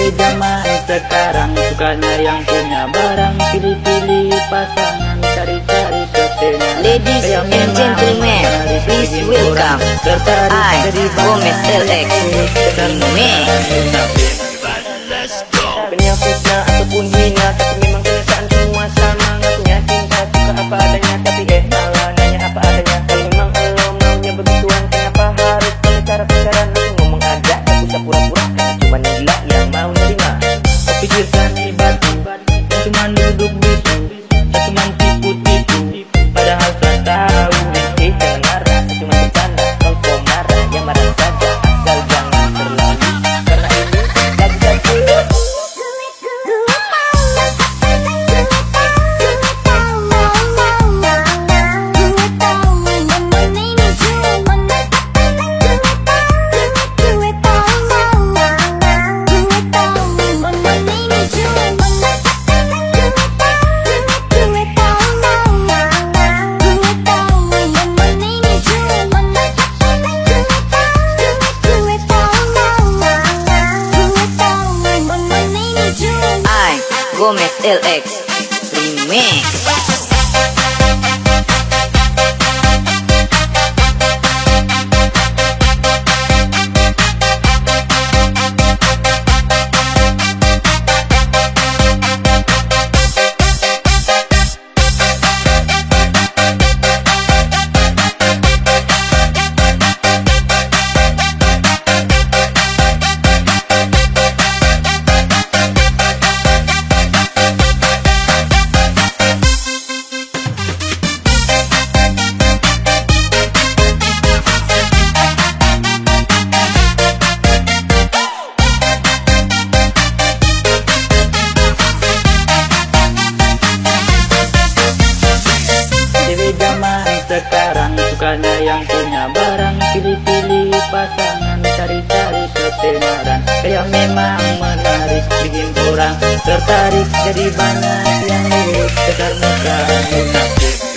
Cewek zaman sekarang sukanya yang punya barang, pilih-pilih pasangan, cari-cari ketenaran. Ladies and gentlemen, please welcome I, Gomez LX Penyakitnya ataupun hina, tapi memang kenyataan semua sama. Ngakunya cinta, suka apa adanya, tapi malah nanya apa adanya. Kalau memang lo maunya begituan, kenapa harus pakai cara pacaran? Aku ngomong aja, tak usah pura-pura, karena cuma gila yang mau nerima. Kau pikirkan si batu, yang cuma duduk bisu, tak cuma tipu-tipu, padahal tak tahu. Jangan marah, tak cuma bercanda. Kalau kau marah, ya marah saja, asal jangan terlalu. Karena ini lagu-lagu Gomez LX Remix. Sekarang sukanya yang punya barang, pilih-pilih pasangan, cari-cari ketenaran. Kayak memang menarik, bikin orang tertarik, jadi banyak yang lirik, besar muka munafik.